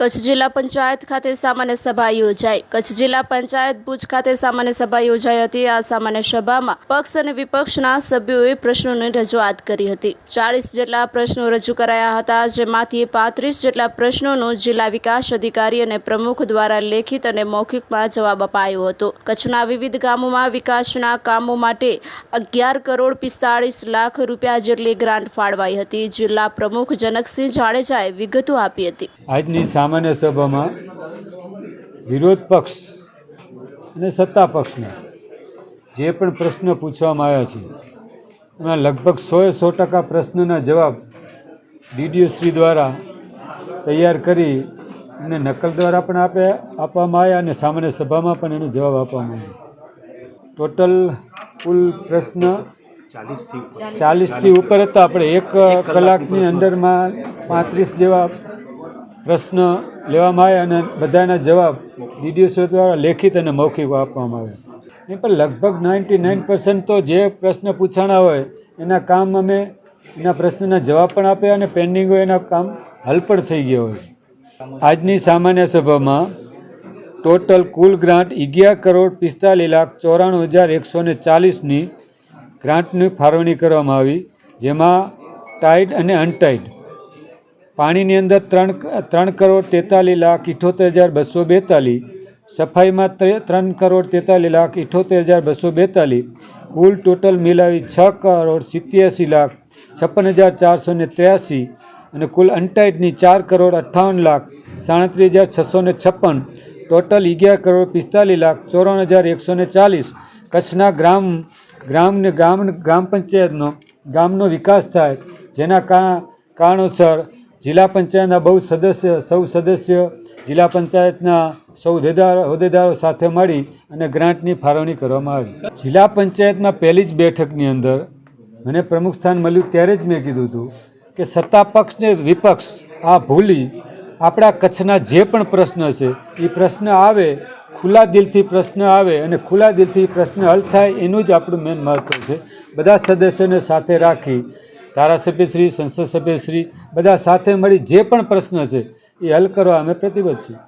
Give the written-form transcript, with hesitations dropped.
કચ્છ જિલ્લા પંચાયત ખાતે સામાન્ય સભા યોજાઈ। કચ્છ જિલ્લા પંચાયત ભુજ ખાતે સામાન્ય સભા યોજાઈ હતી। આ સામાન્ય સભામાં પક્ષ અને વિપક્ષના સભ્યોએ પ્રશ્નોની રજૂઆત કરી હતી। 40 જેટલા પ્રશ્નો રજૂ કરાયા હતા, જેમાંથી 35 જેટલા પ્રશ્નોનો જિલ્લા વિકાસ અધિકારી અને પ્રમુખ દ્વારા લેખિત અને મૌખિકમાં જવાબ અપાયો હતો। કચ્છના વિવિધ ગામોમાં વિકાસના કામો માટે 11 કરોડ 45 લાખ રૂપિયા જેટલી ગ્રાન્ટ ફાળવાઈ હતી। જિલ્લા પ્રમુખ જનકસિંહ જાડેજાએ વિગતો આપી હતી। આજની સામાન્ય સભામાં વિરોધ પક્ષ અને સત્તા પક્ષના જે પણ પ્રશ્નો પૂછવામાં આવ્યા છે એમાં લગભગ 100% પ્રશ્નના જવાબ ડીડીઓ શ્રી દ્વારા તૈયાર કરી અને નકલ દ્વારા પણ આપવામાં આવ્યા અને સામાન્ય સભામાં પણ એનો જવાબ આપવામાં આવ્યો। ટોટલ કુલ પ્રશ્ન 40થી ઉપર હતા। આપણે 1 કલાકની અંદરમાં 35 જેવા પ્રશ્ન લેવામાં આવ્યા અને બધાના જવાબ ડીડીઓ દ્વારા લેખિત અને મૌખિક આપવામાં આવ્યા। એ પણ લગભગ 99% તો જે પ્રશ્ન પૂછાણા હોય એના કામ અમે એના પ્રશ્નના જવાબ પણ આપ્યા અને પેન્ડિંગ હોય એના કામ હલ પણ થઈ ગયા હોય। આજની સામાન્ય સભામાં ટોટલ કુલ ગ્રાન્ટ 11 કરોડ 45 લાખ 94,140ની ગ્રાન્ટની ફાળવણી કરવામાં આવી, જેમાં ટાઈડ અને અનટાઈડ પાણીની અંદર 3 કરોડ 43 લાખ 78,242, સફાઈમાં 3 કરોડ 43 લાખ 78,242, કુલ ટોટલ મિલાવી 6 કરોડ 87 લાખ 56,483 અને કુલ અનટાઈડની 4 કરોડ 58 લાખ 37,656, ટોટલ 11 કરોડ 45 લાખ 94,140 કચ્છના ગ્રામ પંચાયતનો ગામનો વિકાસ થાય, જેના કારણોસર જિલ્લા પંચાયતના સૌ સદસ્ય જિલ્લા પંચાયતના સૌ હોદ્દેદારો સાથે મળી અને ગ્રાન્ટની ફાળવણી કરવામાં આવી। જિલ્લા પંચાયતમાં પહેલી જ બેઠકની અંદર મને પ્રમુખ સ્થાન મળ્યું ત્યારે જ મેં કીધું હતું કે સત્તા પક્ષ ને વિપક્ષ આ ભૂલી આપણા કચ્છના જે પણ પ્રશ્ન છે એ પ્રશ્ન આવે, ખુલ્લા દિલથી પ્રશ્ન આવે અને ખુલ્લા દિલથી પ્રશ્ન હલ થાય એનું જ આપણું મેન મહત્ત્વ છે। બધા સદસ્યોને સાથે રાખી ધારાસભ્યશ્રી, સંસદ સભ્યશ્રી બધા સાથે મળી જે પણ પ્રશ્ન છે એ હલ કરવા અમે પ્રતિબદ્ધ છીએ।